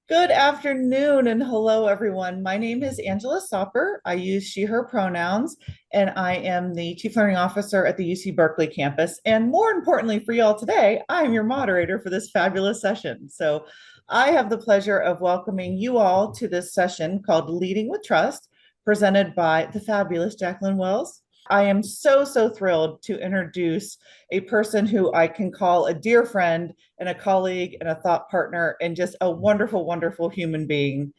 Good afternoon and hello, everyone. My name is Angela Soper. I use she, her pronouns, and I am the Chief Learning Officer at the UC Berkeley campus. And more importantly for y'all today, I am your moderator for this fabulous session. So I have the pleasure of welcoming you all to this session called Leading with Trust, presented by the fabulous Jacqueline Wells. I am so thrilled to introduce a person who I can call a dear friend and a colleague and a thought partner and just a wonderful human being.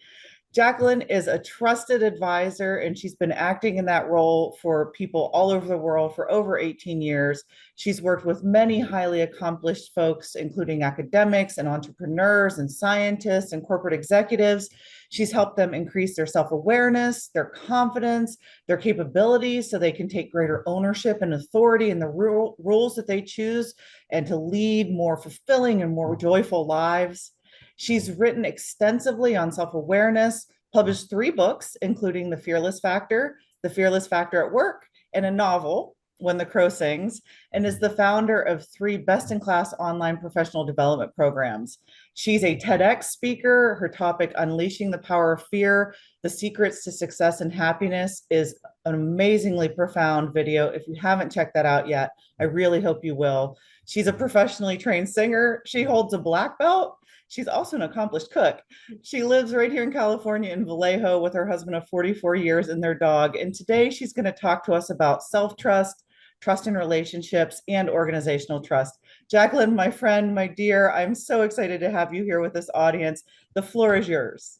Jacqueline is a trusted advisor, and she's been acting in that role for people all over the world for over 18 years. She's worked with many highly accomplished folks, including academics and entrepreneurs and scientists and corporate executives. She's helped them increase their self awareness, their confidence, their capabilities so they can take greater ownership and authority in the roles that they choose and to lead more fulfilling and more joyful lives. She's written extensively on self awareness, published 3 books, including The Fearless Factor at Work, and a novel, When the Crow Sings, and is the founder of 3 best in class online professional development programs. She's a TEDx speaker. Her topic, Unleashing the Power of Fear, The Secrets to Success and Happiness, is an amazingly profound video. If you haven't checked that out yet, I really hope you will. She's a professionally trained singer. She holds a black belt. She's also an accomplished cook. She lives right here in California in Vallejo with her husband of 44 years and their dog. And today she's going to talk to us about self-trust, trust in relationships, and organizational trust. Jacqueline, my friend, my dear, I'm so excited to have you here with this audience. The floor is yours.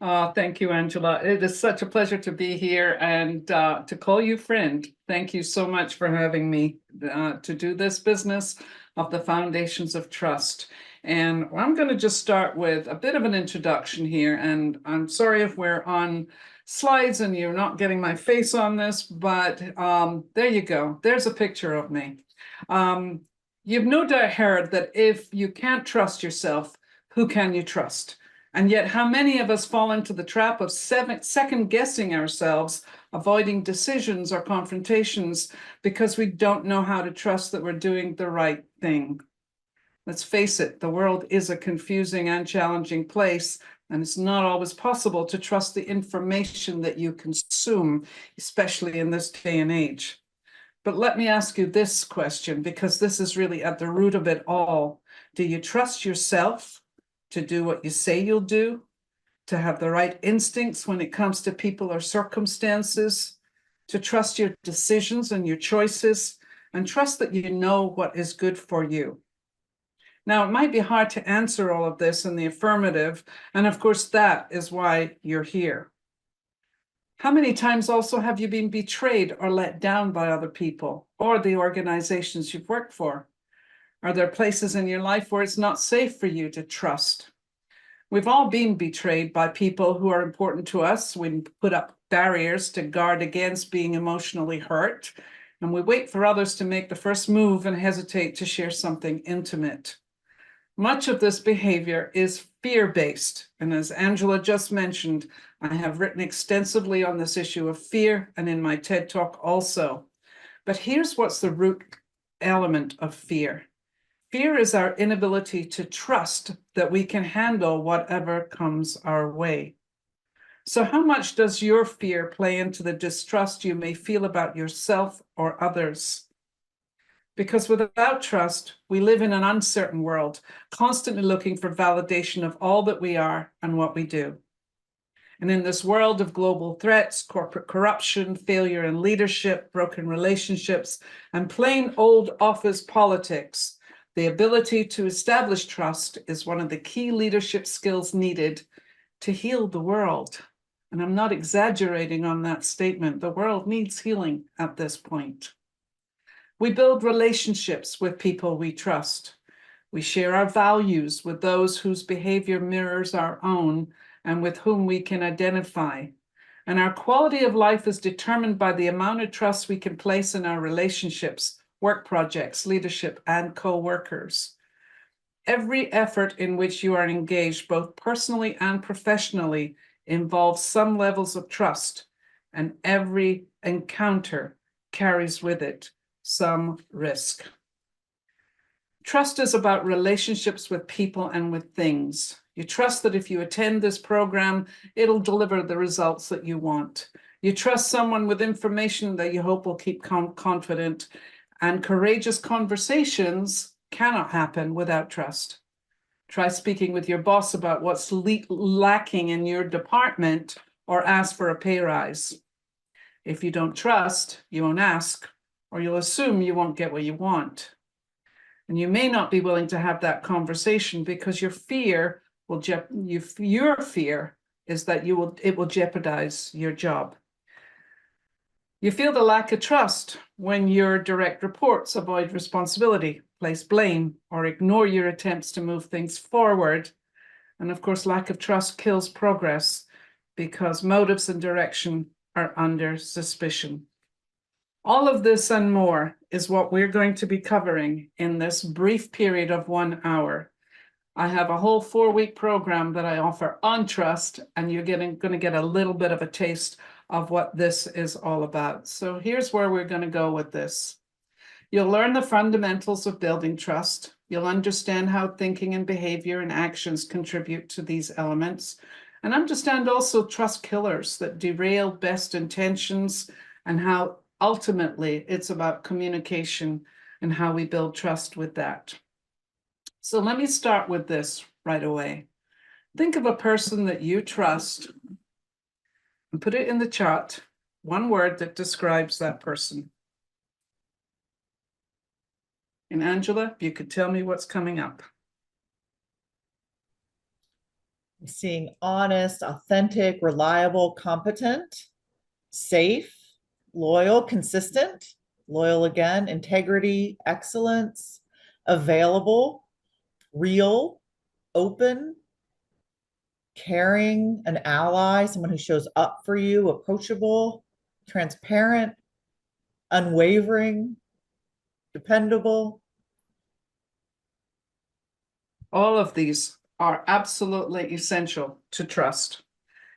Thank you, Angela. It is such a pleasure to be here and to call you friend. Thank you so much for having me to do this business of the foundations of trust. And I'm going to just start with a bit of an introduction here. And I'm sorry if we're on slides and you're not getting my face on this, but there you go. There's a picture of me. You've no doubt heard that if you can't trust yourself, who can you trust? And yet, how many of us fall into the trap of second guessing ourselves, avoiding decisions or confrontations because we don't know how to trust that we're doing the right thing? Let's face it, the world is a confusing and challenging place, and it's not always possible to trust the information that you consume, especially in this day and age. But let me ask you this question, because this is really at the root of it all. Do you trust yourself to do what you say you'll do, to have the right instincts when it comes to people or circumstances, to trust your decisions and your choices, and trust that you know what is good for you? Now, it might be hard to answer all of this in the affirmative, and of course, that is why you're here. How many times also have you been betrayed or let down by other people or the organizations you've worked for? Are there places in your life where it's not safe for you to trust? We've all been betrayed by people who are important to us. We put up barriers to guard against being emotionally hurt, and we wait for others to make the first move and hesitate to share something intimate. Much of this behavior is fear-based, and as Angela just mentioned, I have written extensively on this issue of fear and in my TED Talk also. But here's what's the root element of fear. Fear is our inability to trust that we can handle whatever comes our way. So how much does your fear play into the distrust you may feel about yourself or others? Because without trust, we live in an uncertain world, constantly looking for validation of all that we are and what we do. And in this world of global threats, corporate corruption, failure in leadership, broken relationships, and plain old office politics, the ability to establish trust is one of the key leadership skills needed to heal the world. And I'm not exaggerating on that statement. The world needs healing at this point. We build relationships with people we trust. We share our values with those whose behavior mirrors our own and with whom we can identify. And our quality of life is determined by the amount of trust we can place in our relationships, work projects, leadership, and co-workers. Every effort in which you are engaged, both personally and professionally, involves some levels of trust, and every encounter carries with it some risk. Trust is about relationships with people and with things. You trust that if you attend this program, it'll deliver the results that you want. You trust someone with information that you hope will keep confident. And courageous conversations cannot happen without trust. Try speaking with your boss about what's lacking in your department, or ask for a pay rise. If you don't trust, you won't ask, or you'll assume you won't get what you want. And you may not be willing to have that conversation because your fear is that it will jeopardize your job. You feel the lack of trust when your direct reports avoid responsibility, place blame, or ignore your attempts to move things forward. And of course, lack of trust kills progress because motives and direction are under suspicion. All of this and more is what we're going to be covering in this brief period of 1 hour. I have a whole 4-week program that I offer on trust, and you're going to get a little bit of a taste of what this is all about. So here's where we're going to go with this. You'll learn the fundamentals of building trust. You'll understand how thinking and behavior and actions contribute to these elements, and understand also trust killers that derail best intentions, and how ultimately it's about communication and how we build trust with that. So let me start with this right away. Think of a person that you trust and put it in the chat, one word that describes that person. And Angela, if you could tell me what's coming up. Seeing honest, authentic, reliable, competent, safe, loyal, consistent, loyal again, integrity, excellence, available, real, open, caring, an ally, someone who shows up for you, approachable, transparent, unwavering, dependable. All of these are absolutely essential to trust.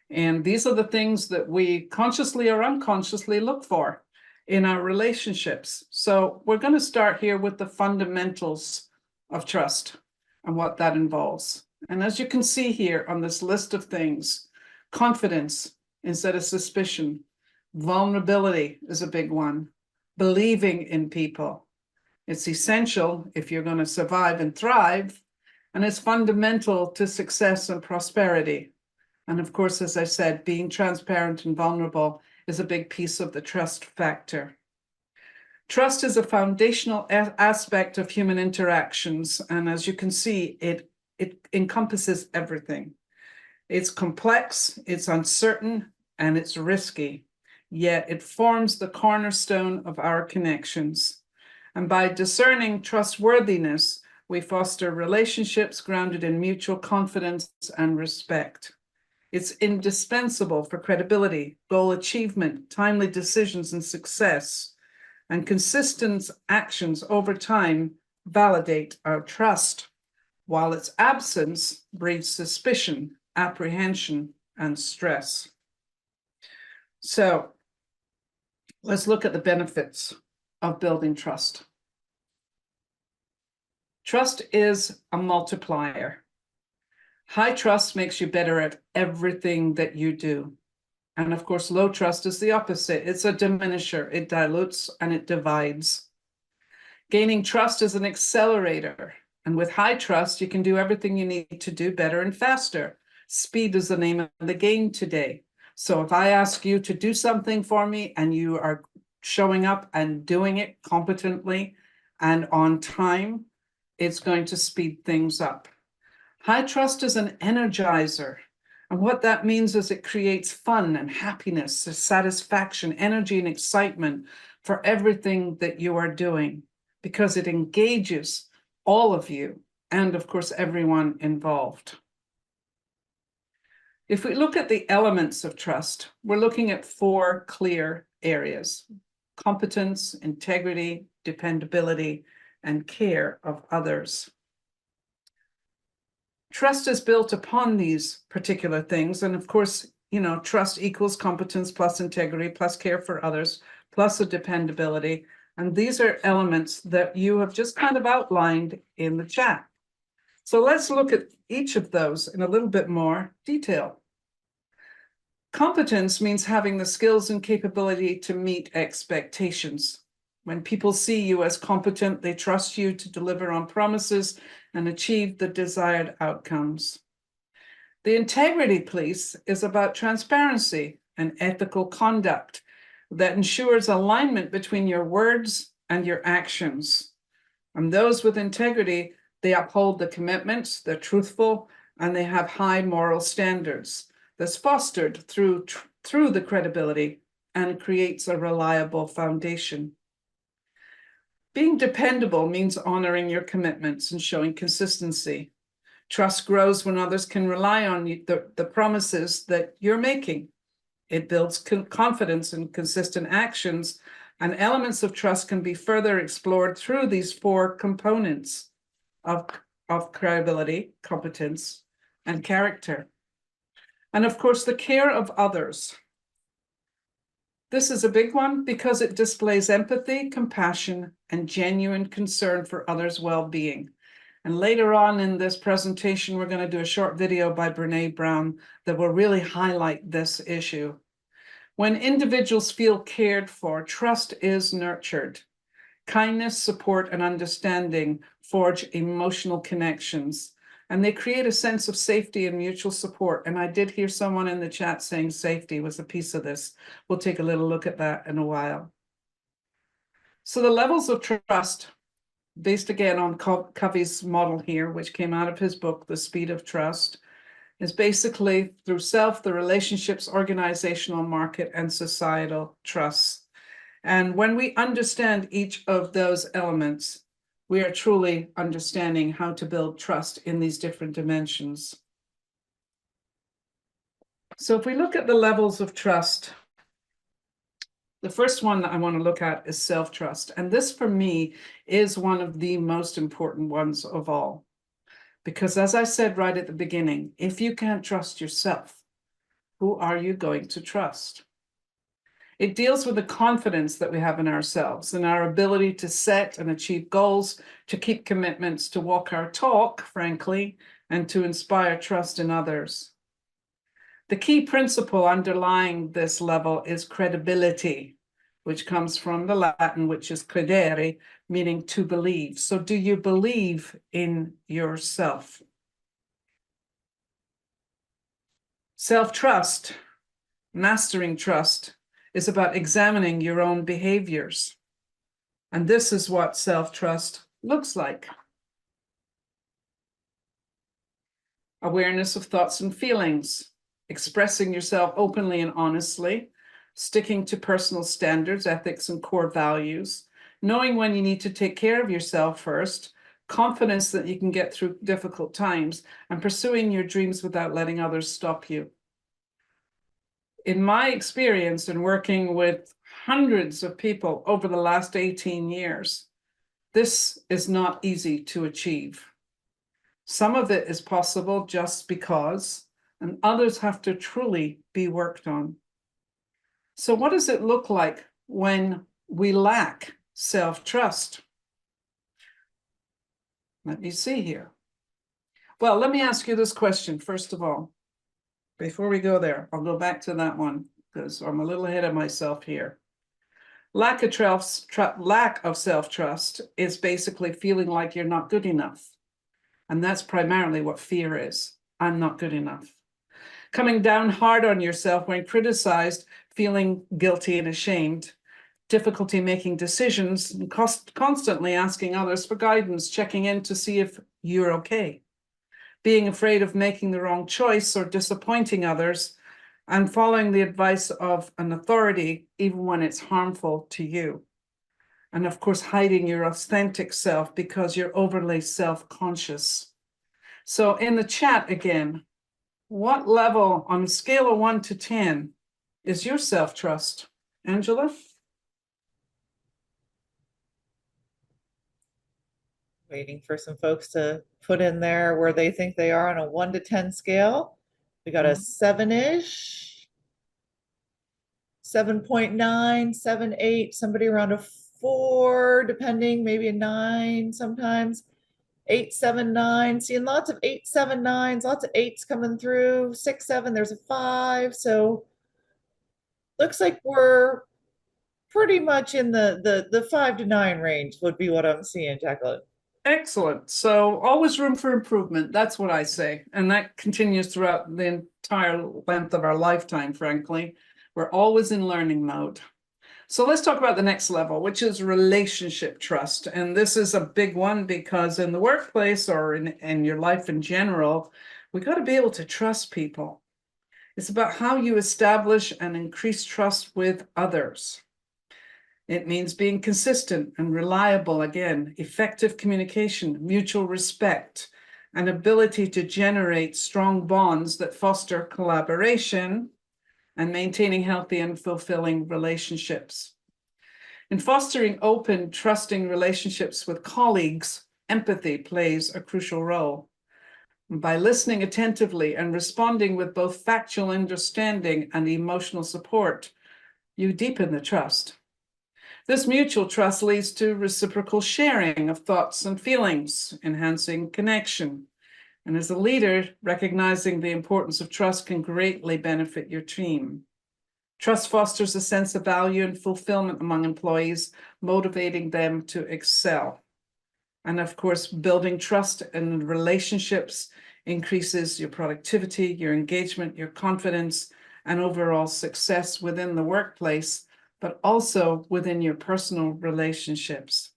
And these are the things that we consciously or unconsciously look for in our relationships. So we're going to start here with the fundamentals of trust and what that involves. And as you can see here on this list of things, confidence instead of suspicion, vulnerability is a big one, believing in people. It's essential if you're going to survive and thrive, and it's fundamental to success and prosperity. And of course, as I said, being transparent and vulnerable is a big piece of the trust factor. Trust is a foundational aspect of human interactions. And as you can see, it encompasses everything. It's complex, it's uncertain, and it's risky, yet it forms the cornerstone of our connections. And by discerning trustworthiness, we foster relationships grounded in mutual confidence and respect. It's indispensable for credibility, goal achievement, timely decisions, and success. And consistent actions over time validate our trust, while its absence breeds suspicion, apprehension, and stress. So let's look at the benefits of building trust. Trust is a multiplier. High trust makes you better at everything that you do. And of course, low trust is the opposite. It's a diminisher. It dilutes and it divides. Gaining trust is an accelerator. And with high trust, you can do everything you need to do better and faster. Speed is the name of the game today. So if I ask you to do something for me and you are showing up and doing it competently and on time, it's going to speed things up. High trust is an energizer. And what that means is it creates fun and happiness, satisfaction, energy, and excitement for everything that you are doing, because it engages all of you and, of course, everyone involved. If we look at the elements of trust, we're looking at 4 clear areas: competence, integrity, dependability, and care of others. Trust is built upon these particular things. And of course, trust equals competence plus integrity plus care for others plus a dependability. And these are elements that you have just kind of outlined in the chat. So let's look at each of those in a little bit more detail. Competence means having the skills and capability to meet expectations. When people see you as competent, they trust you to deliver on promises and achieve the desired outcomes. The integrity piece is about transparency and ethical conduct that ensures alignment between your words and your actions. And those with integrity, they uphold the commitments, they're truthful, and they have high moral standards that's fostered through the credibility and creates a reliable foundation. Being dependable means honoring your commitments and showing consistency. Trust grows when others can rely on you, the promises that you're making. It builds confidence in consistent actions, and elements of trust can be further explored through these four components of credibility, competence, and character. And of course, the care of others. This is a big one because it displays empathy, compassion, and genuine concern for others' well-being. And later on in this presentation, we're going to do a short video by Brene Brown that will really highlight this issue. When individuals feel cared for, trust is nurtured. Kindness, support, and understanding forge emotional connections, and they create a sense of safety and mutual support. And I did hear someone in the chat saying safety was a piece of this. We'll take a little look at that in a while. So the levels of trust, based again on Covey's model here, which came out of his book, The Speed of Trust, is basically through self, the relationships, organizational, market, and societal trusts. And when we understand each of those elements, we are truly understanding how to build trust in these different dimensions. So if we look at the levels of trust, the first one that I want to look at is self-trust. And this, for me, is one of the most important ones of all. Because as I said right at the beginning, if you can't trust yourself, who are you going to trust? It deals with the confidence that we have in ourselves and our ability to set and achieve goals, to keep commitments, to walk our talk, frankly, and to inspire trust in others. The key principle underlying this level is credibility, which comes from the Latin, which is credere, meaning to believe. So do you believe in yourself? Self-trust, mastering trust, is about examining your own behaviors. And this is what self-trust looks like. Awareness of thoughts and feelings, expressing yourself openly and honestly, sticking to personal standards, ethics, and core values, knowing when you need to take care of yourself first, confidence that you can get through difficult times, and pursuing your dreams without letting others stop you. In my experience in working with hundreds of people over the last 18 years, this is not easy to achieve. Some of it is possible just because, and others have to truly be worked on. So what does it look like when we lack self-trust? Let me see here. Well, let me ask you this question, first of all. Before we go there, I'll go back to that one because I'm a little ahead of myself here. Lack of self-trust is basically feeling like you're not good enough. And that's primarily what fear is. I'm not good enough. Coming down hard on yourself when criticized, feeling guilty and ashamed, difficulty making decisions, and constantly asking others for guidance, checking in to see if you're okay. Being afraid of making the wrong choice or disappointing others, and following the advice of an authority, even when it's harmful to you. And of course, hiding your authentic self because you're overly self-conscious. So in the chat again, what level on a scale of 1 to 10 is your self-trust? Angela? Waiting for some folks to put in there where they think they are on a 1 to 10 scale. We got a 7-ish, 7.9, 7, 8, somebody around a 4, depending, maybe a 9 sometimes. 879, seeing lots of 879s, lots of eights coming through. 6 7, there's a 5. So looks like we're pretty much in the 5 to 9 range would be what I'm seeing, Jacqueline. Excellent. So always room for improvement. That's what I say. And that continues throughout the entire length of our lifetime, frankly. We're always in learning mode. So let's talk about the next level, which is relationship trust. And this is a big one because in the workplace or in your life in general, we got to be able to trust people. It's about how you establish and increase trust with others. It means being consistent and reliable, again, effective communication, mutual respect, and ability to generate strong bonds that foster collaboration and maintaining healthy and fulfilling relationships. In fostering open, trusting relationships with colleagues, empathy plays a crucial role. By listening attentively and responding with both factual understanding and emotional support, you deepen the trust. This mutual trust leads to reciprocal sharing of thoughts and feelings, enhancing connection. And as a leader, recognizing the importance of trust can greatly benefit your team. Trust fosters a sense of value and fulfillment among employees, motivating them to excel. And of course, building trust in relationships increases your productivity, your engagement, your confidence, and overall success within the workplace, but also within your personal relationships.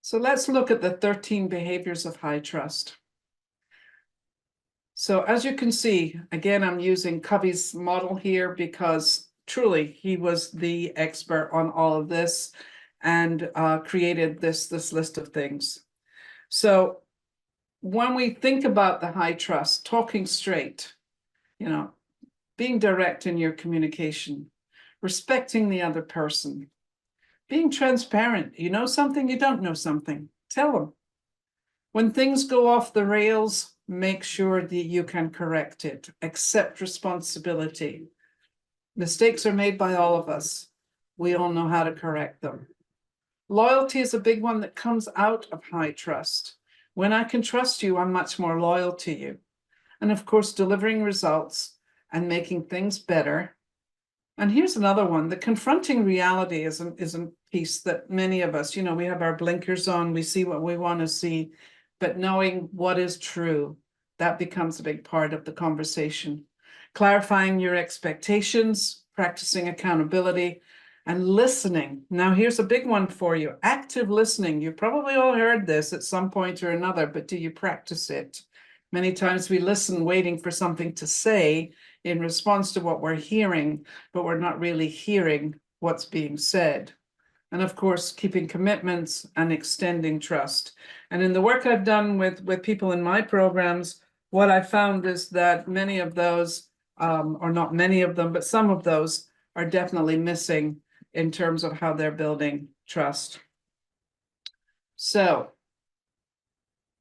So let's look at the 13 behaviors of high trust. So as you can see, again, I'm using Covey's model here because truly he was the expert on all of this and created this list of things. So when we think about the high trust, talking straight, being direct in your communication, respecting the other person, being transparent. You know something, you don't know something, tell them. When things go off the rails, make sure that you can correct it, accept responsibility. Mistakes are made by all of us. We all know how to correct them. Loyalty is a big one that comes out of high trust. When I can trust you, I'm much more loyal to you. And of course, delivering results and making things better. And here's another one, the confronting reality is a piece that many of us, we have our blinkers on, we see what we want to see, but knowing what is true, that becomes a big part of the conversation. Clarifying your expectations, practicing accountability, and listening. Now, here's a big one for you, active listening. You've probably all heard this at some point or another, but do you practice it? Many times we listen waiting for something to say in response to what we're hearing, but we're not really hearing what's being said. And of course, keeping commitments and extending trust. And in the work I've done with people in my programs, what I found is that many of those, or not many of them, but some of those are definitely missing in terms of how they're building trust. So,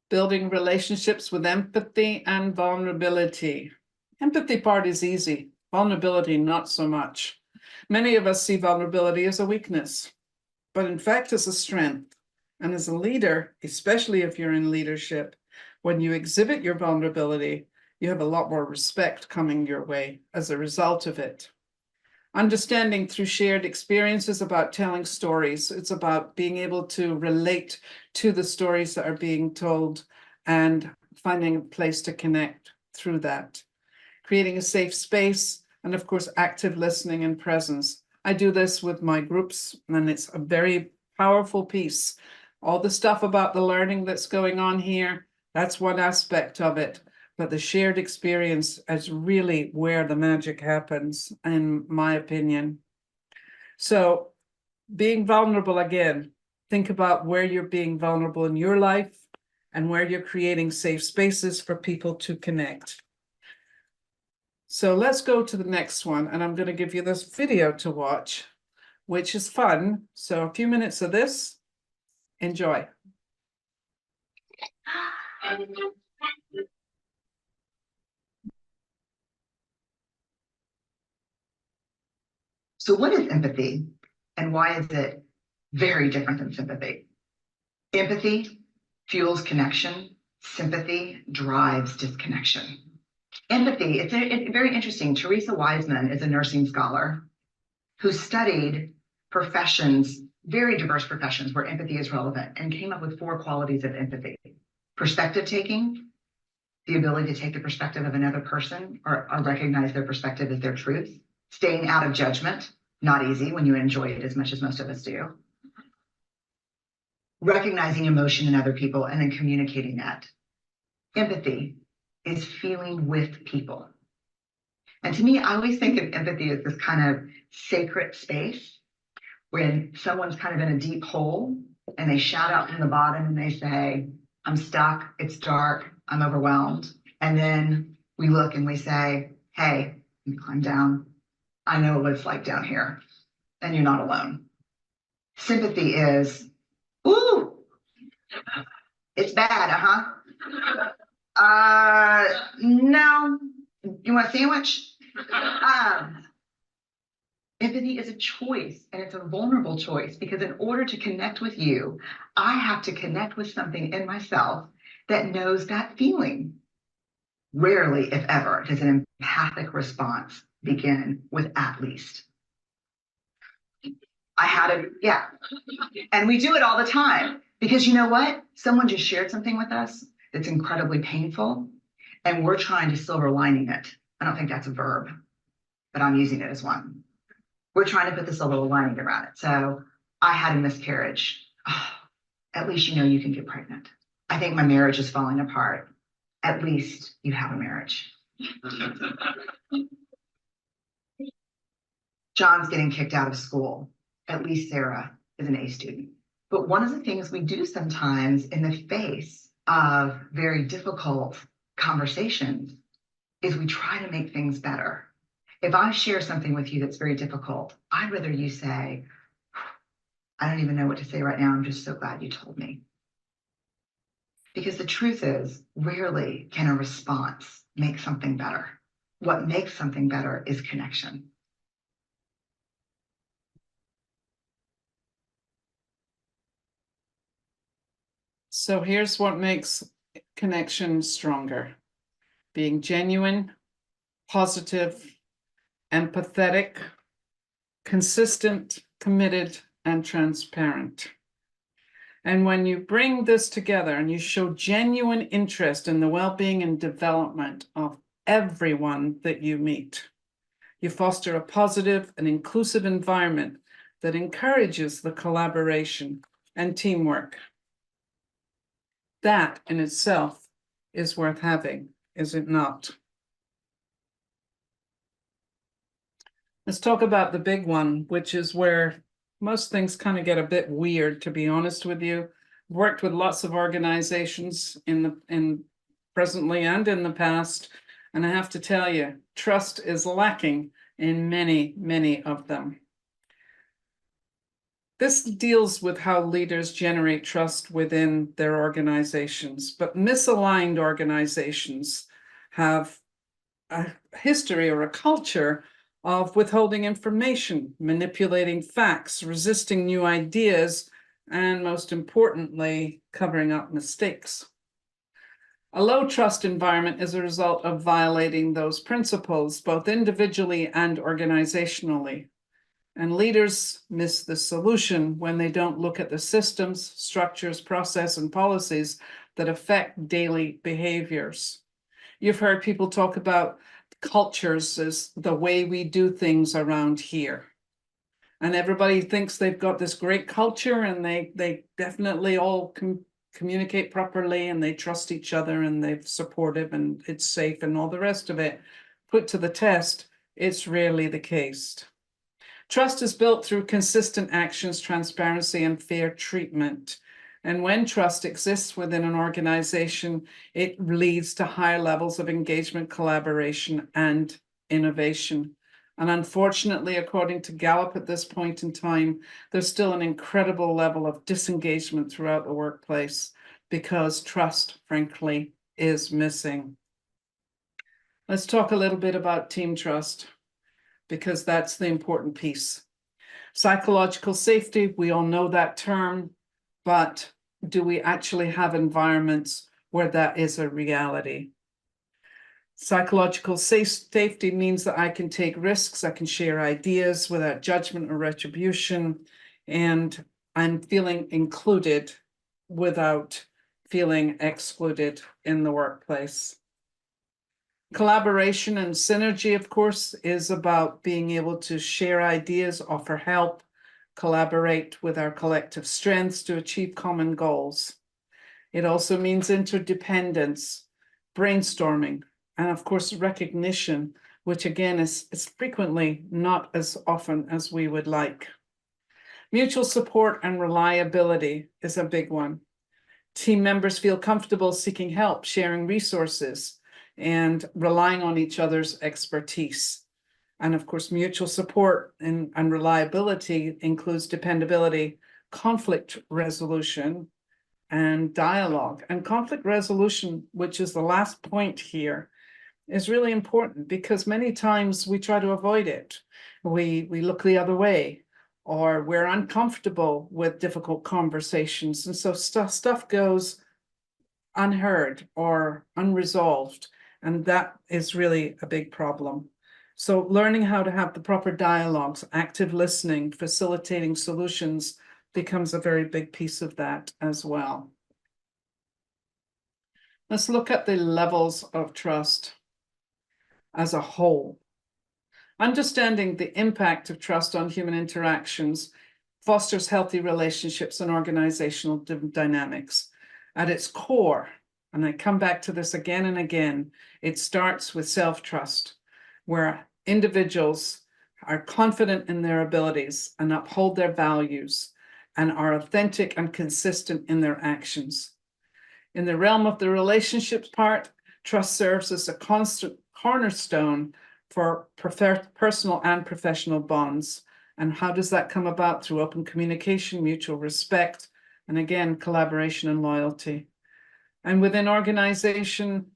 building relationships with empathy and vulnerability. Empathy part is easy, vulnerability not so much. Many of us see vulnerability as a weakness, but in fact it's a strength. And as a leader, especially if you're in leadership, when you exhibit your vulnerability, you have a lot more respect coming your way as a result of it. Understanding through shared experiences about telling stories. It's about being able to relate to the stories that are being told and finding a place to connect through that. Creating a safe space, and of course, active listening and presence. I do this with my groups, and it's a very powerful piece. All the stuff about the learning that's going on here, that's one aspect of it. But the shared experience is really where the magic happens, in my opinion. So being vulnerable again, think about where you're being vulnerable in your life and where you're creating safe spaces for people to connect. So let's go to the next one, and I'm going to give you this video to watch, which is fun. So a few minutes of this, enjoy. So what is empathy and why is it very different than sympathy? Empathy fuels connection. Sympathy drives disconnection. Empathy, it's very interesting. Teresa Wiseman is a nursing scholar who studied professions, very diverse professions where empathy is relevant, and came up with 4 qualities of empathy. Perspective taking, the ability to take the perspective of another person or recognize their perspective as their truth. Staying out of judgment, not easy when you enjoy it as much as most of us do. Recognizing emotion in other people and then communicating that. Empathy is feeling with people. And to me, I always think of empathy as this kind of sacred space when someone's kind of in a deep hole and they shout out from the bottom and they say, I'm stuck, it's dark, I'm overwhelmed. And then we look and we say, hey, you climb down. I know what it's like down here, and you're not alone. Sympathy is, ooh, it's bad, no, you want a sandwich? Empathy is a choice, and it's a vulnerable choice, because in order to connect with you, I have to connect with something in myself that knows that feeling. Rarely, if ever, does an empathic response begin with at least. I had it, yeah. And we do it all the time, because you know what? Someone just shared something with us that's incredibly painful, and we're trying to silver lining it. I don't think that's a verb, but I'm using it as one. We're trying to put the silver lining around it. So I had a miscarriage. Oh, at least you know you can get pregnant. I think my marriage is falling apart. At least you have a marriage. John's getting kicked out of school. At least Sarah is an A student. But one of the things we do sometimes in the face of very difficult conversations is we try to make things better. If I share something with you that's very difficult, I'd rather you say, I don't even know what to say right now. I'm just so glad you told me. Because the truth is, rarely can a response make something better. What makes something better is connection. So here's what makes connection stronger: being genuine, positive, empathetic, consistent, committed, and transparent. And when you bring this together and you show genuine interest in the well-being and development of everyone that you meet, you foster a positive and inclusive environment that encourages the collaboration and teamwork. That in itself is worth having, is it not? Let's talk about the big one, which is where most things kind of get a bit weird, to be honest with you. I've worked with lots of organizations in presently and in the past, and I have to tell you, trust is lacking in many, many of them. This deals with how leaders generate trust within their organizations, but misaligned organizations have a history or a culture of withholding information, manipulating facts, resisting new ideas, and most importantly, covering up mistakes. A low trust environment is a result of violating those principles, both individually and organizationally. And leaders miss the solution when they don't look at the systems, structures, process, and policies that affect daily behaviors. You've heard people talk about cultures as the way we do things around here. And everybody thinks they've got this great culture, and they definitely all communicate properly, and they trust each other, and they're supportive, and it's safe, and all the rest of it. Put to the test, it's rarely the case. Trust is built through consistent actions, transparency, and fair treatment. And when trust exists within an organization, it leads to higher levels of engagement, collaboration, and innovation. And unfortunately, according to Gallup at this point in time, there's still an incredible level of disengagement throughout the workplace because trust, frankly, is missing. Let's talk a little bit about team trust, because that's the important piece. Psychological safety, we all know that term, but do we actually have environments where that is a reality? Psychological safety means that I can take risks, I can share ideas without judgment or retribution, and I'm feeling included without feeling excluded in the workplace. Collaboration and synergy, of course, is about being able to share ideas, offer help, collaborate with our collective strengths to achieve common goals. It also means interdependence, brainstorming, and of course, recognition, which again is frequently not as often as we would like. Mutual support and reliability is a big one. Team members feel comfortable seeking help, sharing resources, and relying on each other's expertise. And of course, mutual support and reliability includes dependability, conflict resolution, and dialogue. And conflict resolution, which is the last point here, is really important because many times we try to avoid it. We look the other way, or we're uncomfortable with difficult conversations. And so stuff goes unheard or unresolved. And that is really a big problem. So learning how to have the proper dialogues, active listening, facilitating solutions becomes a very big piece of that as well. Let's look at the levels of trust as a whole. Understanding the impact of trust on human interactions fosters healthy relationships and organizational dynamics. At its core, and I come back to this again and again, it starts with self-trust, where individuals are confident in their abilities and uphold their values and are authentic and consistent in their actions. In the realm of the relationships part, trust serves as a constant cornerstone for personal and professional bonds. And how does that come about? Through open communication, mutual respect, and again, collaboration and loyalty. And within organization,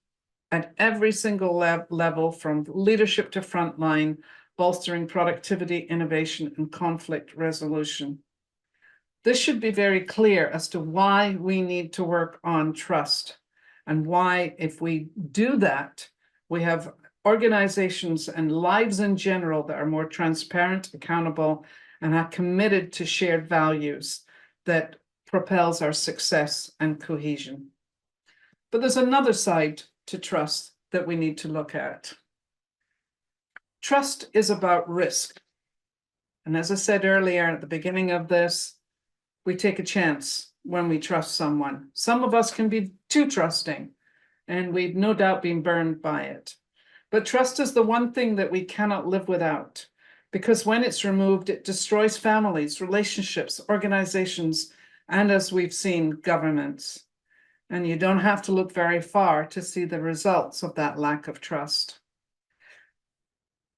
at every single level, from leadership to frontline, bolstering productivity, innovation, and conflict resolution. This should be very clear as to why we need to work on trust and why, if we do that, we have organizations and lives in general that are more transparent, accountable, and are committed to shared values that propels our success and cohesion. But there's another side to trust that we need to look at. Trust is about risk. And as I said earlier at the beginning of this, we take a chance when we trust someone. Some of us can be too trusting, and we've no doubt been burned by it. But trust is the one thing that we cannot live without, because when it's removed, it destroys families, relationships, organizations, and as we've seen, governments. And you don't have to look very far to see the results of that lack of trust.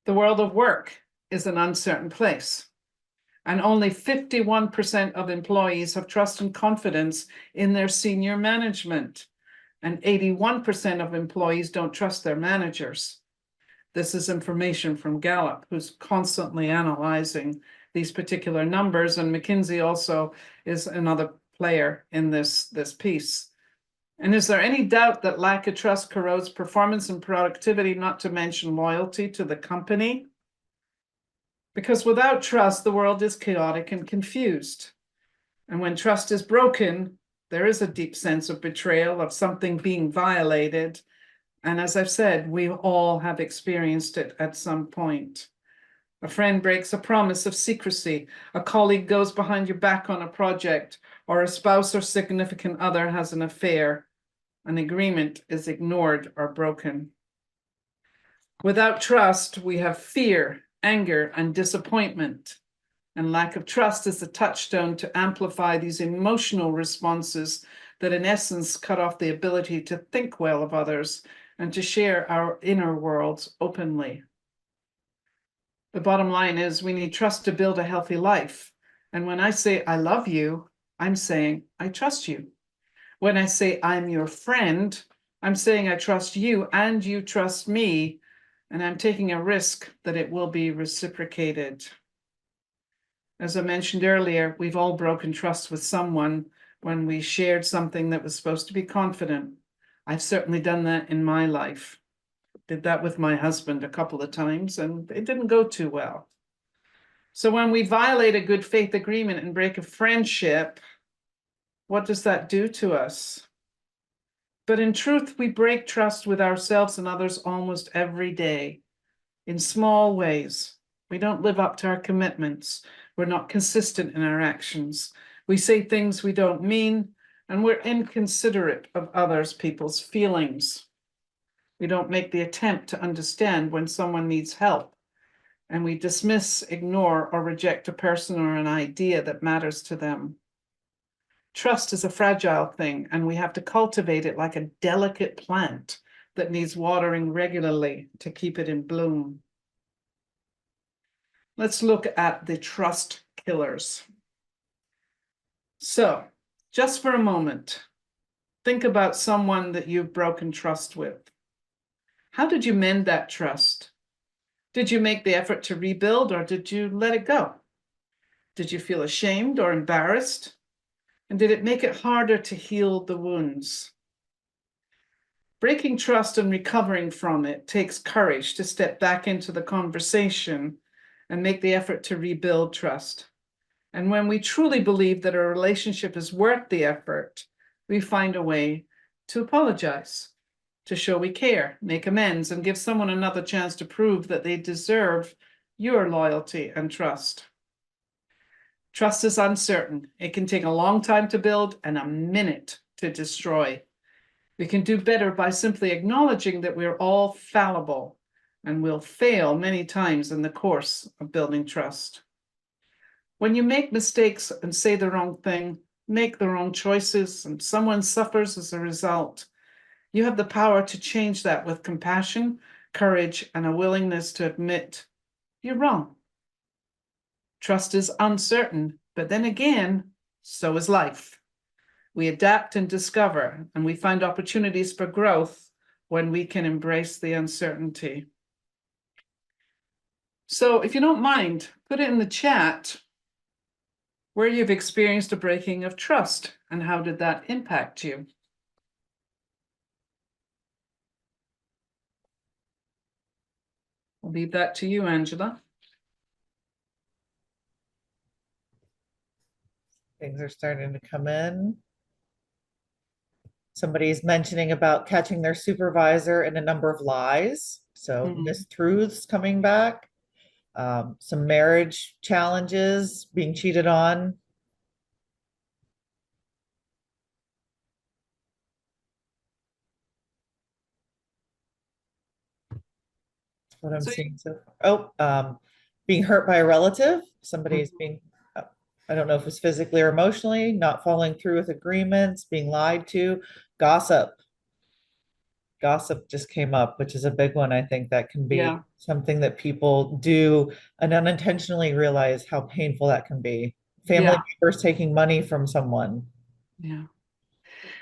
The world of work is an uncertain place, and only 51% of employees have trust and confidence in their senior management, and 81% of employees don't trust their managers. This is information from Gallup, who's constantly analyzing these particular numbers, and McKinsey also is another player in this piece. And is there any doubt that lack of trust corrodes performance and productivity, not to mention loyalty to the company? Because without trust, the world is chaotic and confused. And when trust is broken, there is a deep sense of betrayal, of something being violated. And as I've said, we all have experienced it at some point. A friend breaks a promise of secrecy, a colleague goes behind your back on a project, or a spouse or significant other has an affair. An agreement is ignored or broken. Without trust, we have fear, anger, and disappointment. And lack of trust is the touchstone to amplify these emotional responses that in essence cut off the ability to think well of others and to share our inner worlds openly. The bottom line is we need trust to build a healthy life. And when I say I love you, I'm saying I trust you. When I say I'm your friend, I'm saying I trust you and you trust me, and I'm taking a risk that it will be reciprocated. As I mentioned earlier, we've all broken trust with someone, when we shared something that was supposed to be confident. I've certainly done that in my life. Did that with my husband a couple of times, and it didn't go too well. So when we violate a good faith agreement and break a friendship, what does that do to us? But in truth, we break trust with ourselves and others almost every day in small ways. We don't live up to our commitments. We're not consistent in our actions. We say things we don't mean, and we're inconsiderate of others people's feelings. We don't make the attempt to understand when someone needs help, and we dismiss, ignore, or reject a person or an idea that matters to them. Trust is a fragile thing, and we have to cultivate it like a delicate plant that needs watering regularly to keep it in bloom. Let's look at the trust killers. So, just for a moment, think about someone that you've broken trust with. How did you mend that trust? Did you make the effort to rebuild, or did you let it go? Did you feel ashamed or embarrassed? And did it make it harder to heal the wounds? Breaking trust and recovering from it takes courage to step back into the conversation and make the effort to rebuild trust. And when we truly believe that a relationship is worth the effort, we find a way to apologize, to show we care, make amends, and give someone another chance to prove that they deserve your loyalty and trust. Trust is uncertain. It can take a long time to build and a minute to destroy. We can do better by simply acknowledging that we're all fallible and will fail many times in the course of building trust. When you make mistakes and say the wrong thing, make the wrong choices, and someone suffers as a result, you have the power to change that with compassion, courage, and a willingness to admit you're wrong. Trust is uncertain, but then again, so is life. We adapt and discover, and we find opportunities for growth when we can embrace the uncertainty. So if you don't mind, put it in the chat where you've experienced a breaking of trust and how did that impact you? I'll leave that to you, Angela. Things are starting to come in. Somebody's mentioning about catching their supervisor in a number of lies. So mistruths coming back. Some marriage challenges, being cheated on. That's what I'm seeing so far. Oh, being hurt by a relative. Somebody's being, I don't know if it's physically or emotionally, not following through with agreements, being lied to. Gossip. Gossip just came up, which is a big one. I think that can be something that people do and unintentionally realize how painful that can be. Family members taking money from someone. Yeah.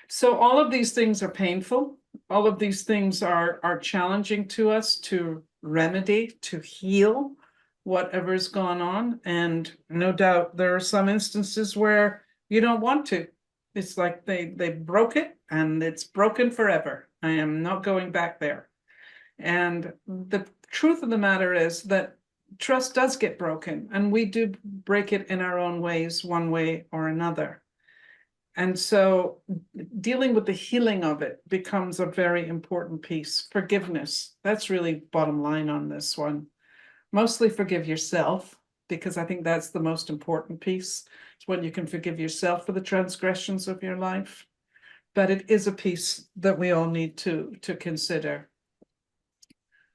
So all of these things are painful. All of these things are challenging to us to remedy, to heal whatever's gone on. And no doubt there are some instances where you don't want to. It's like they broke it and it's broken forever. I am not going back there. And the truth of the matter is that trust does get broken, and we do break it in our own ways, one way or another. And so dealing with the healing of it becomes a very important piece. Forgiveness, that's really bottom line on this one. Mostly forgive yourself, because I think that's the most important piece. It's when you can forgive yourself for the transgressions of your life. But it is a piece that we all need to consider.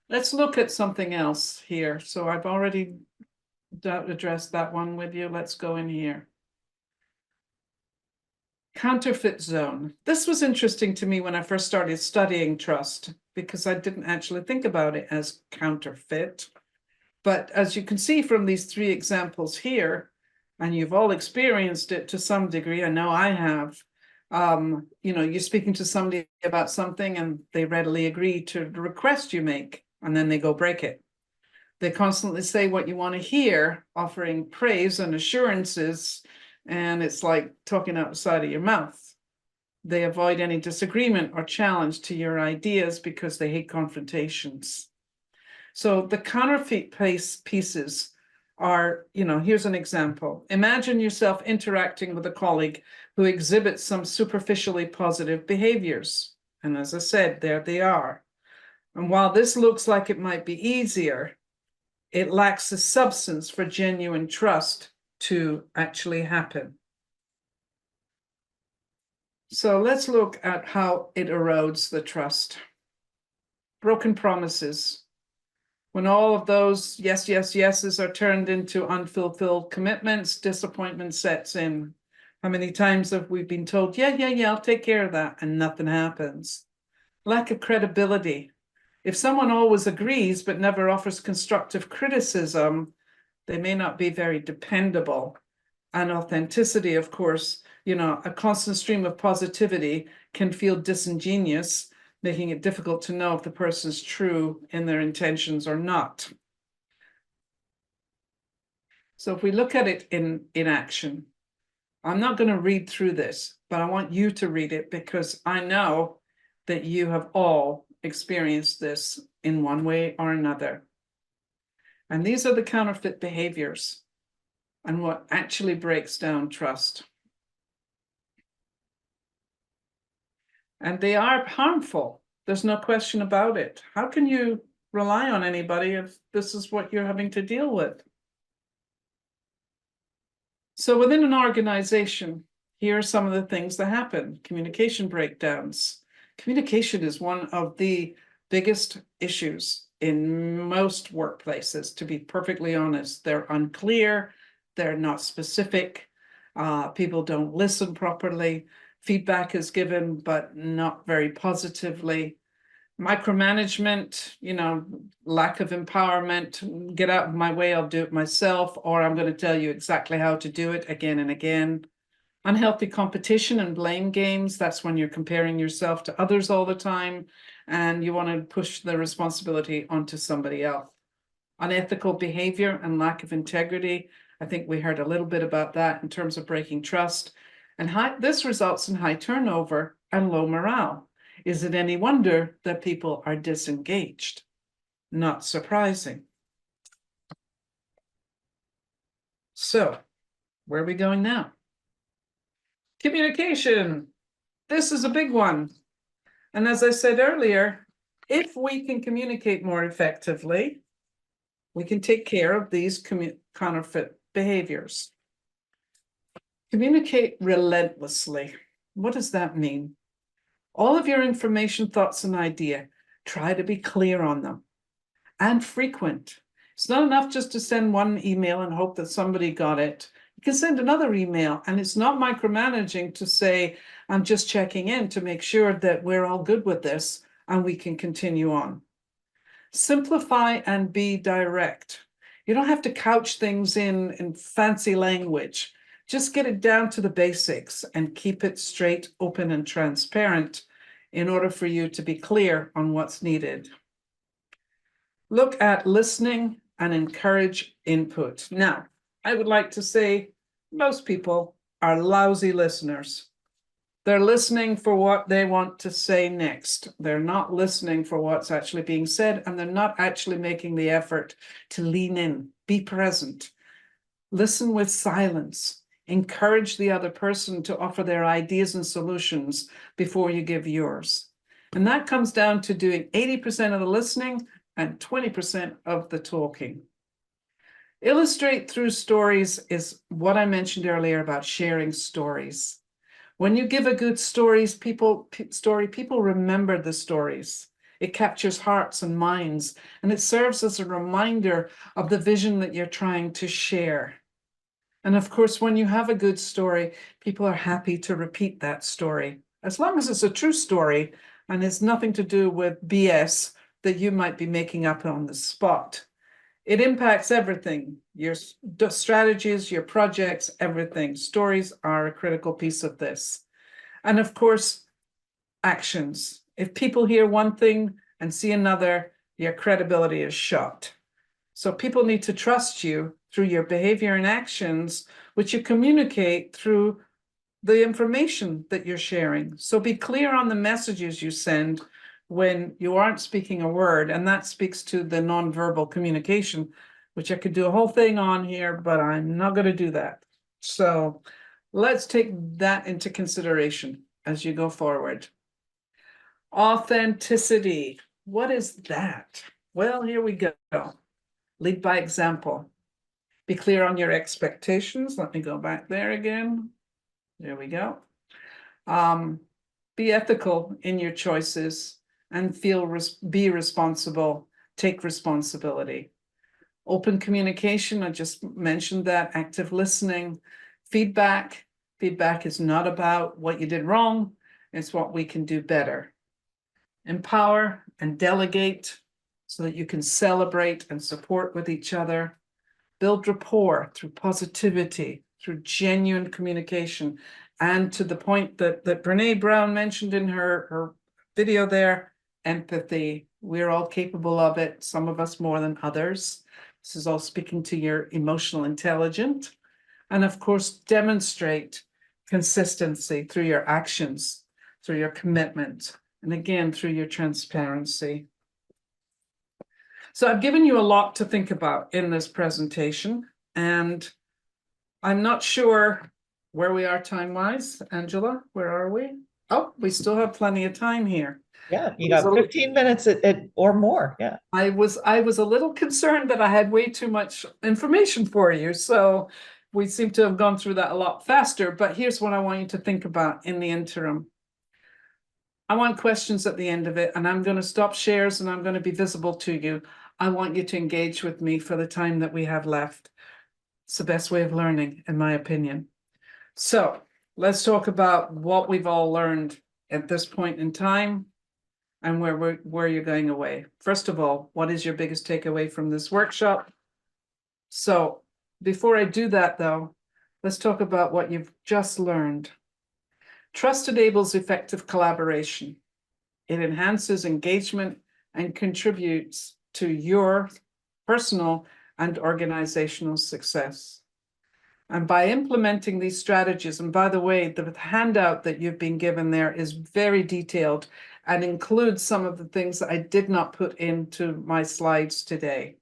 Let's look at something else here. So I've already addressed that one with you. Let's go in here. Counterfeit zone. This was interesting to me when I first started studying trust, because I didn't actually think about it as counterfeit. But as you can see from these three examples here, and you've all experienced it to some degree, I know I have, you're speaking to somebody about something and they readily agree to the request you make, and then they go break it. They constantly say what you want to hear, offering praise and assurances, and it's like talking out the side of your mouth. They avoid any disagreement or challenge to your ideas because they hate confrontations. So the counterfeit pieces are, here's an example. Imagine yourself interacting with a colleague who exhibits some superficially positive behaviors. And as I said, there they are. And while this looks like it might be easier, it lacks the substance for genuine trust to actually happen. So let's look at how it erodes the trust. Broken promises. When all of those yes, yes, yeses are turned into unfulfilled commitments, disappointment sets in. How many times have we been told, yeah, I'll take care of that, and nothing happens? Lack of credibility. If someone always agrees but never offers constructive criticism, they may not be very dependable. And authenticity, of course, a constant stream of positivity can feel disingenuous, making it difficult to know if the person's true in their intentions or not. So if we look at it in action, I'm not going to read through this, but I want you to read it because I know that you have all experienced this in one way or another. And these are the counterfeit behaviors and what actually breaks down trust. And they are harmful. There's no question about it. How can you rely on anybody if this is what you're having to deal with? So within an organization, here are some of the things that happen. Communication breakdowns. Communication is one of the biggest issues in most workplaces, to be perfectly honest. They're unclear, they're not specific, people don't listen properly, feedback is given, but not very positively. Micromanagement, lack of empowerment, get out of my way, I'll do it myself, or I'm going to tell you exactly how to do it again and again. Unhealthy competition and blame games, that's when you're comparing yourself to others all the time, and you want to push the responsibility onto somebody else. Unethical behavior and lack of integrity, I think we heard a little bit about that in terms of breaking trust. And this results in high turnover and low morale. Is it any wonder that people are disengaged? Not surprising. So, where are we going now? Communication. This is a big one. And as I said earlier, if we can communicate more effectively, we can take care of these counterfeit behaviors. Communicate relentlessly. What does that mean? All of your information, thoughts, and idea, try to be clear on them and frequent. It's not enough just to send one email and hope that somebody got it. You can send another email, and it's not micromanaging to say, I'm just checking in to make sure that we're all good with this and we can continue on. Simplify and be direct. You don't have to couch things in fancy language. Just get it down to the basics and keep it straight, open, and transparent in order for you to be clear on what's needed. Look at listening and encourage input. Now, I would like to say most people are lousy listeners. They're listening for what they want to say next. They're not listening for what's actually being said, and they're not actually making the effort to lean in, be present. Listen with silence. Encourage the other person to offer their ideas and solutions before you give yours. And that comes down to doing 80% of the listening and 20% of the talking. Illustrate through stories is what I mentioned earlier about sharing stories. When you give a good people remember the stories. It captures hearts and minds, and it serves as a reminder of the vision that you're trying to share. And of course, when you have a good story, people are happy to repeat that story, as long as it's a true story and it's nothing to do with BS that you might be making up on the spot. It impacts everything, your strategies, your projects, everything. Stories are a critical piece of this. And of course, actions. If people hear one thing and see another, your credibility is shot. So people need to trust you through your behavior and actions, which you communicate through the information that you're sharing. So be clear on the messages you send when you aren't speaking a word, and that speaks to the nonverbal communication, which I could do a whole thing on here, but I'm not going to do that. So let's take that into consideration as you go forward. Authenticity. What is that? Well, here we go. Lead by example. Be clear on your expectations. Let me go back there again. There we go. Be ethical in your choices and be responsible. Take responsibility. Open communication. I just mentioned that. Active listening. Feedback. Feedback is not about what you did wrong. It's what we can do better. Empower and delegate so that you can celebrate and support with each other. Build rapport through positivity, through genuine communication. And to the point that Brene Brown mentioned in her video there, empathy. We're all capable of it, some of us more than others. This is all speaking to your emotional intelligence. And of course, demonstrate consistency through your actions, through your commitment, and again, through your transparency. So I've given you a lot to think about in this presentation, and I'm not sure where we are time-wise. Angela, where are we? Oh, we still have plenty of time here. Yeah, you got 15 minutes or more. Yeah. I was a little concerned that I had way too much information for you. So we seem to have gone through that a lot faster, but here's what I want you to think about in the interim. I want questions at the end of it, and I'm going to stop shares and I'm going to be visible to you. I want you to engage with me for the time that we have left. It's the best way of learning, in my opinion. So let's talk about what we've all learned at this point in time and where you're going away. First of all, what is your biggest takeaway from this workshop? So before I do that, though, let's talk about what you've just learned. Trust enables effective collaboration. It enhances engagement and contributes to your personal and organizational success. And by implementing these strategies, and by the way, the handout that you've been given there is very detailed and includes some of the things that I did not put into my slides today.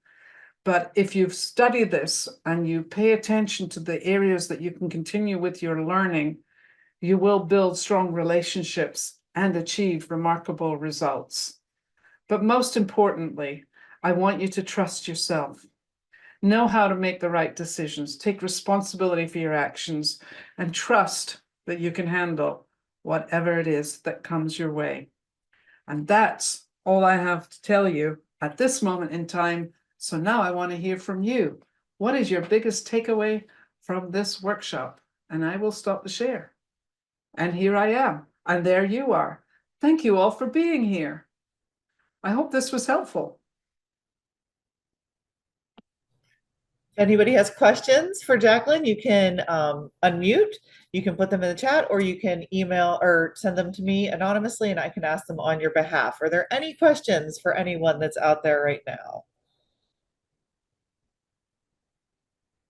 But if you've studied this and you pay attention to the areas that you can continue with your learning, you will build strong relationships and achieve remarkable results. But most importantly, I want you to trust yourself. Know how to make the right decisions, take responsibility for your actions, and trust that you can handle whatever it is that comes your way. And that's all I have to tell you at this moment in time. So now I want to hear from you. What is your biggest takeaway from this workshop? And I will stop the share. And here I am, and there you are. Thank you all for being here. I hope this was helpful. If anybody has questions for Jacqueline, you can unmute, you can put them in the chat, or you can email or send them to me anonymously and I can ask them on your behalf. Are there any questions for anyone that's out there right now?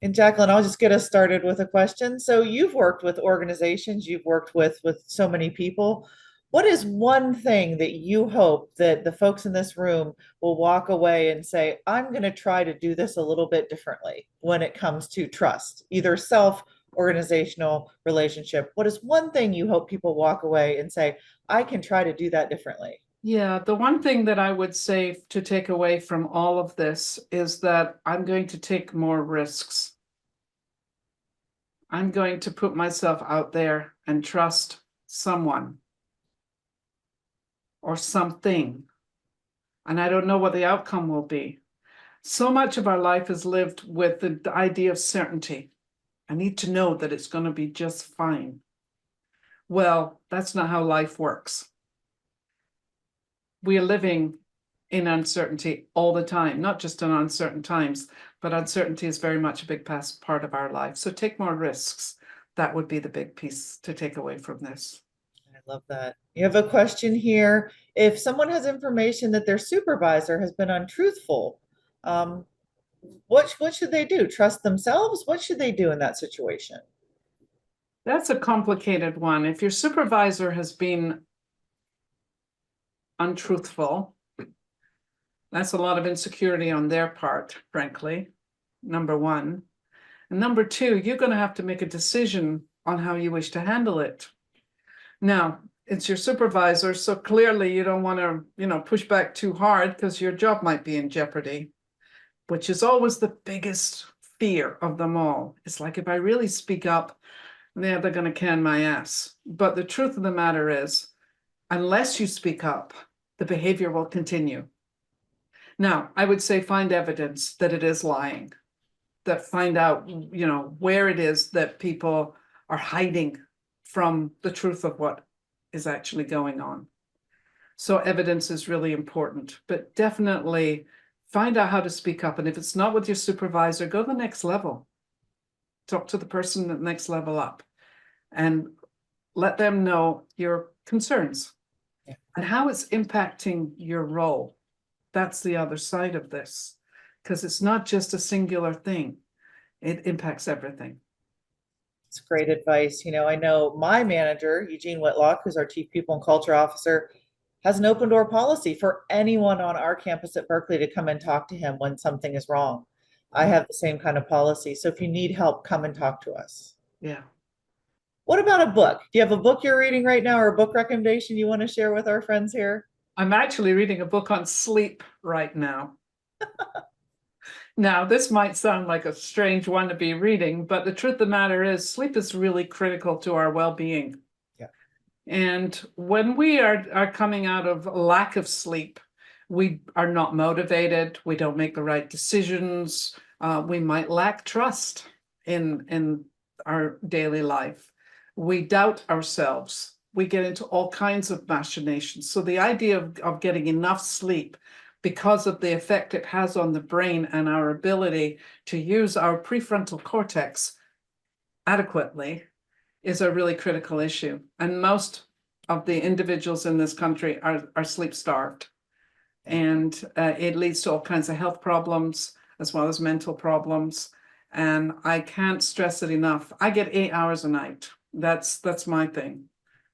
And Jacqueline, I'll just get us started with a question. So you've worked with organizations, you've worked with so many people. What is one thing that you hope that the folks in this room will walk away and say, I'm going to try to do this a little bit differently when it comes to trust, either self, organizational, relationship? What is one thing you hope people walk away and say, I can try to do that differently? Yeah, the one thing that I would say to take away from all of this is that I'm going to take more risks. I'm going to put myself out there and trust someone or something. And I don't know what the outcome will be. So much of our life is lived with the idea of certainty. I need to know that it's going to be just fine. Well, that's not how life works. We are living in uncertainty all the time, not just in uncertain times, but uncertainty is very much a big part of our life. So take more risks. That would be the big piece to take away from this. I love that. You have a question here. If someone has information that their supervisor has been untruthful, What should they do? Trust themselves? What should they do in that situation? That's a complicated one. If your supervisor has been untruthful, that's a lot of insecurity on their part, frankly, number one. And number two, you're going to have to make a decision on how you wish to handle it. Now, it's your supervisor, so clearly you don't want to, push back too hard because your job might be in jeopardy, which is always the biggest fear of them all. It's like, if I really speak up, they're going to can my ass. But the truth of the matter is, unless you speak up, the behavior will continue. Now, I would say find evidence that it is lying, that find out, where it is that people are hiding from the truth of what is actually going on. So evidence is really important, but definitely find out how to speak up. And if it's not with your supervisor, go the next level. Talk to the person at the next level up and let them know your concerns and how it's impacting your role. That's the other side of this, because it's not just a singular thing. It impacts everything. It's great advice. I know my manager, Eugene Whitlock, who's our Chief People and Culture Officer, has an open door policy for anyone on our campus at Berkeley to come and talk to him when something is wrong. I have the same kind of policy. So if you need help, come and talk to us. Yeah. What about a book? Do you have a book you're reading right now or a book recommendation you want to share with our friends here? I'm actually reading a book on sleep right now. Now, this might sound like a strange one to be reading, but the truth of the matter is sleep is really critical to our well-being. Yeah. And when we are coming out of lack of sleep, we are not motivated, we don't make the right decisions, we might lack trust in our daily life. We doubt ourselves. We get into all kinds of machinations. So the idea of getting enough sleep, because of the effect it has on the brain and our ability to use our prefrontal cortex adequately, is a really critical issue. And most of the individuals in this country are sleep starved. And it leads to all kinds of health problems as well as mental problems. And I can't stress it enough. I get 8 hours a night. That's my thing.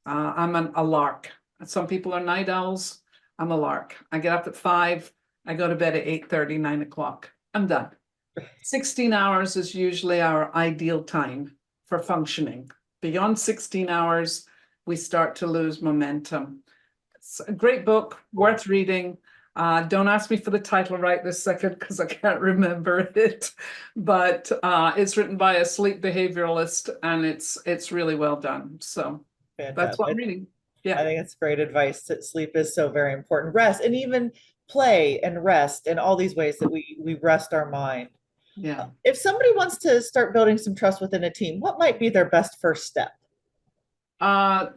I'm a lark. Some people are night owls. I'm a lark. I get up at 5. I go to bed at 8:30, 9 o'clock. I'm done. 16 hours is usually our ideal time for functioning. Beyond 16 hours, we start to lose momentum. It's a great book, worth reading. Don't ask me for the title right this second because I can't remember it, but it's written by a sleep behavioralist and it's really well done. So that's what I'm reading. Yeah. I think it's great advice that sleep is so very important. Rest and even play and rest and all these ways that we rest our mind. Yeah. If somebody wants to start building some trust within a team, what might be their best first step?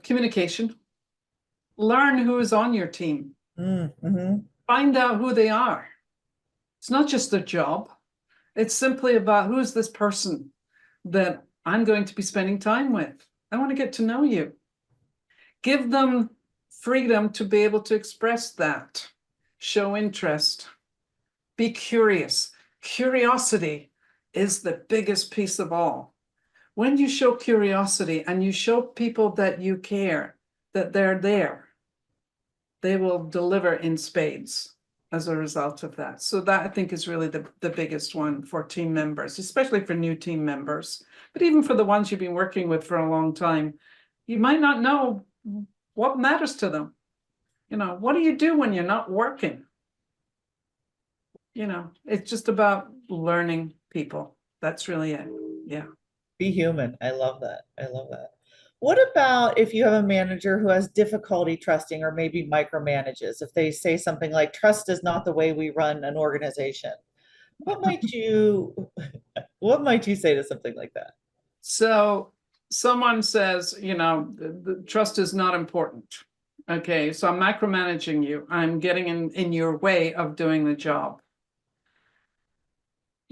Communication. Learn who is on your team. Mm-hmm. Find out who they are. It's not just their job. It's simply about who is this person that I'm going to be spending time with. I want to get to know you. Give them freedom to be able to express that. Show interest. Be curious. Curiosity is the biggest piece of all. When you show curiosity and you show people that you care, that they're there, they will deliver in spades as a result of that. So that I think is really the biggest one for team members, especially for new team members, but even for the ones you've been working with for a long time. You might not know what matters to them. What do you do when you're not working? It's just about learning people. That's really it. Yeah. Be human. I love that. I love that. What about if you have a manager who has difficulty trusting or maybe micromanages? If they say something like, trust is not the way we run an organization. What might you say to something like that? So someone says, the trust is not important. Okay, so I'm micromanaging you. I'm getting in your way of doing the job.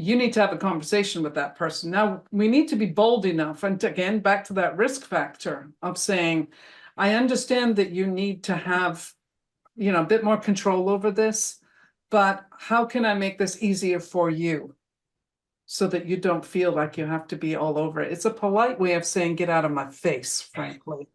You need to have a conversation with that person. Now, we need to be bold enough, and again, back to that risk factor of saying, I understand that you need to have, a bit more control over this, but how can I make this easier for you? so that you don't feel like you have to be all over it. It's a polite way of saying, get out of my face, frankly.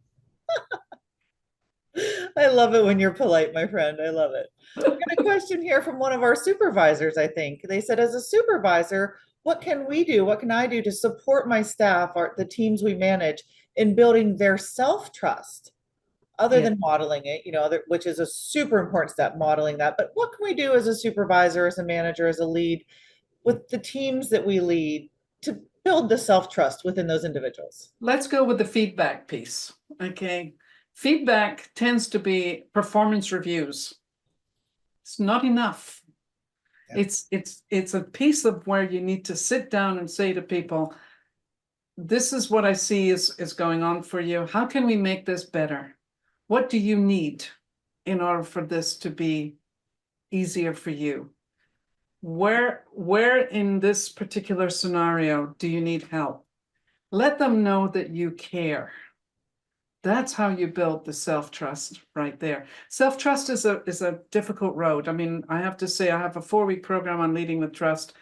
I love it when you're polite, my friend. I love it. We got a question here from one of our supervisors, I think. They said, as a supervisor, what can we do? What can I do to support my staff or the teams we manage in building their self-trust, other Yeah. than modeling it, which is a super important step, modeling that. But what can we do as a supervisor, as a manager, as a lead with the teams that we lead to build the self-trust within those individuals? Let's go with the feedback piece. Okay. Feedback tends to be performance reviews. It's not enough. Yeah. It's a piece of where you need to sit down and say to people, this is what I see is going on for you. How can we make this better? What do you need in order for this to be easier for you? Where in this particular scenario do you need help? Let them know that you care. That's how you build the self-trust right there. Self-trust is a difficult road. I mean, I have to say, I have a 4-week program on leading with trust,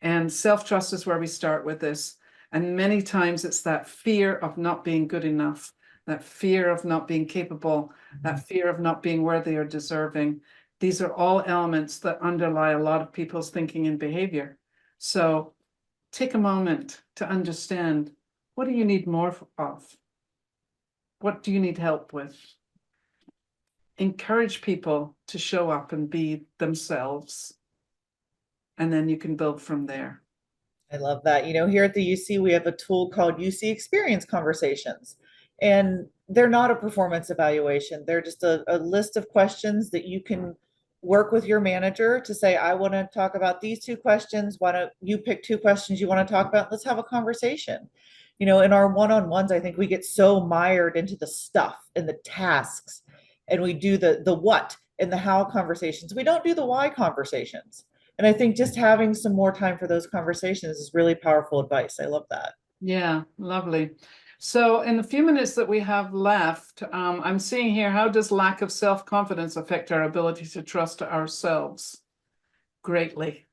and self-trust is where we start with this. And many times it's that fear of not being good enough, that fear of not being capable, that fear of not being worthy or deserving. These are all elements that underlie a lot of people's thinking and behavior. So take a moment to understand, what do you need more of? What do you need help with? Encourage people to show up and be themselves, and then you can build from there. I love that. Here at the UC, we have a tool called UC Experience Conversations, and they're not a performance evaluation. They're just a list of questions that you can work with your manager to say, I want to talk about these 2 questions. Why don't you pick 2 questions you want to talk about? Let's have a conversation. In our one-on-ones, I think we get so mired into the stuff and the tasks, and we do the what and the how conversations. We don't do the why conversations. And I think just having some more time for those conversations is really powerful advice. I love that. Yeah, lovely. So in the few minutes that we have left, I'm seeing here, how does lack of self-confidence affect our ability to trust ourselves? Greatly.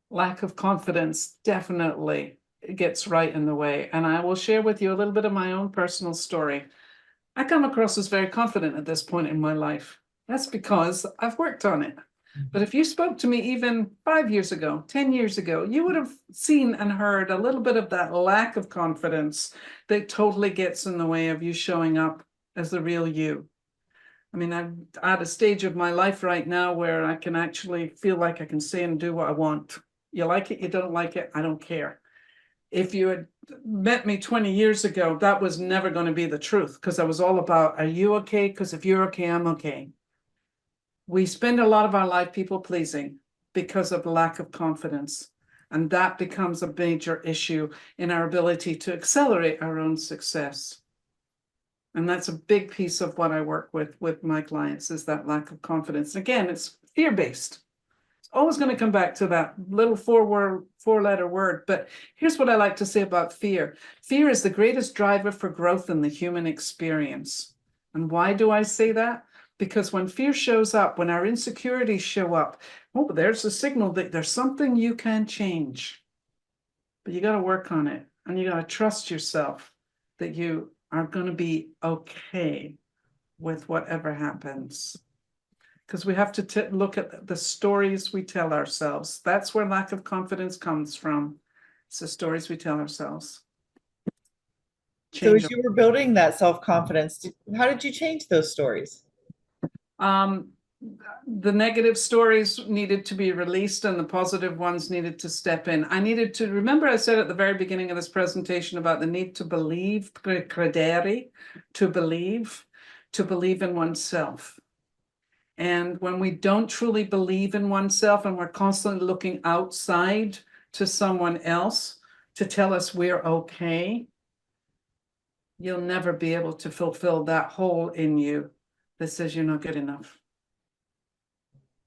Lack of confidence definitely gets right in the way. And I will share with you a little bit of my own personal story. I come across as very confident at this point in my life. That's because I've worked on it. But if you spoke to me even 5 years ago, 10 years ago, you would have seen and heard a little bit of that lack of confidence that totally gets in the way of you showing up as the real you. I mean, I'm at a stage of my life right now where I can actually feel like I can say and do what I want. You like it, you don't like it, I don't care. If you had met me 20 years ago, that was never going to be the truth, because I was all about, are you okay? Because if you're okay, I'm okay. We spend a lot of our life people pleasing because of lack of confidence. And that becomes a major issue in our ability to accelerate our own success. And that's a big piece of what I work with my clients, is that lack of confidence. Again, it's fear-based. It's always going to come back to that little four-letter word. But here's what I like to say about fear. Fear is the greatest driver for growth in the human experience. And why do I say that? Because when fear shows up, when our insecurities show up, oh, there's a signal that there's something you can change. But you got to work on it. And you got to trust yourself that you are going to be okay with whatever happens. Because we have to look at the stories we tell ourselves. That's where lack of confidence comes from. It's the stories we tell ourselves. So as you were building that self-confidence, how did you change those stories? The negative stories needed to be released and the positive ones needed to step in. I needed to remember, I said at the very beginning of this presentation about the need to believe, credere, to believe in oneself. And when we don't truly believe in oneself and we're constantly looking outside to someone else to tell us we're okay, you'll never be able to fulfill that hole in you that says you're not good enough.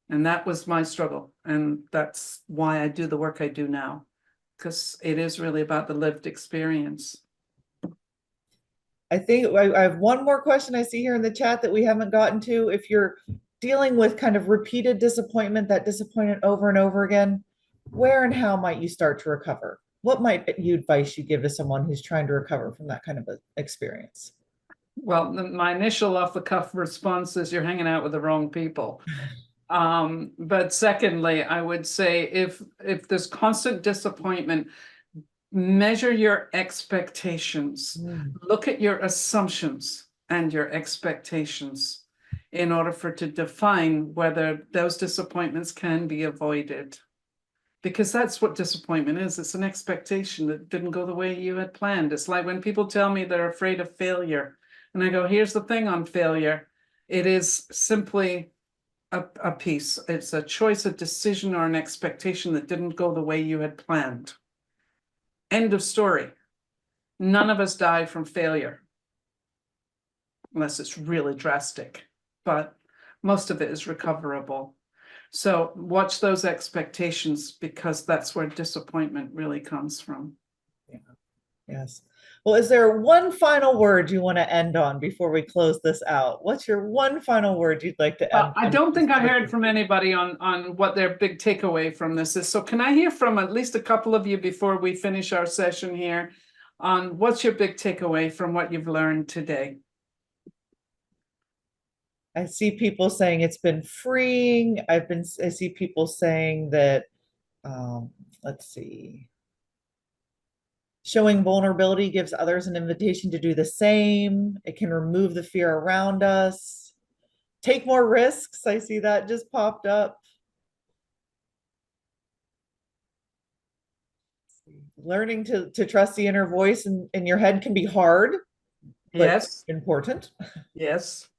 And that was my struggle. And that's why I do the work I do now, because it is really about the lived experience. I think I have one more question I see here in the chat that we haven't gotten to. If you're dealing with kind of repeated disappointment, that disappointment over and over again, where and how might you start to recover? What might you advice you give to someone who's trying to recover from that kind of a experience? Well, my initial off the cuff response is you're hanging out with the wrong people. But secondly, I would say if there's constant disappointment, measure your expectations. Look at your assumptions and your expectations in order to define whether those disappointments can be avoided. Because that's what disappointment is. It's an expectation that didn't go the way you had planned. It's like when people tell me they're afraid of failure. And I go, here's the thing on failure. It is simply a piece. It's a choice, a decision, or an expectation that didn't go the way you had planned. End of story. None of us die from failure, unless it's really drastic, but most of it is recoverable. So watch those expectations, because that's where disappointment really comes from. Yeah. Yes. Well, is there one final word you want to end on before we close this out? What's your one final word you'd like to end I on? don't think I heard from anybody on what their big takeaway from this is. So can I hear from at least a couple of you before we finish our session here on what's your big takeaway from what you've learned today? I see people saying it's been freeing. I see people saying that, let's see, showing vulnerability gives others an invitation to do the same. It can remove the fear around us. Take more risks. I see that just popped up. Learning to trust the inner voice in your head can be hard, but Yes. important. Yes.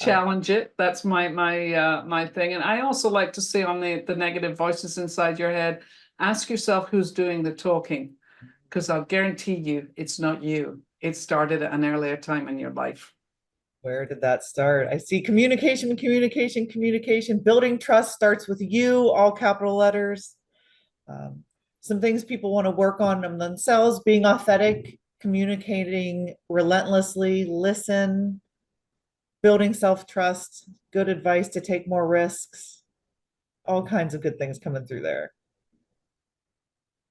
Challenge it. That's my thing. And I also like to say on the negative voices inside your head, ask yourself who's doing the talking, because I'll guarantee you it's not you. It started at an earlier time in your life. Where did that start? I see communication, communication, communication. Building trust starts with you, all capital letters. Some things people want to work on themselves, being authentic, communicating relentlessly, listen, building self-trust, good advice to take more risks, all kinds of good things coming through there.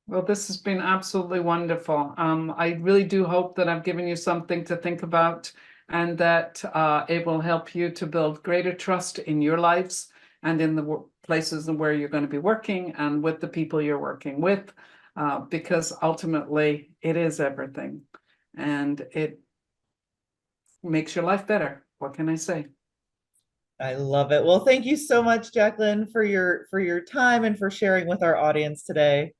Well, this has been absolutely wonderful. I really do hope that I've given you something to think about, and that it will help you to build greater trust in your lives and in the places where you're going to be working and with the people you're working with, because ultimately it is everything, and it makes your life better. What can I say? I love it. Well, thank you so much, Jacqueline, for your time and for sharing with our audience today.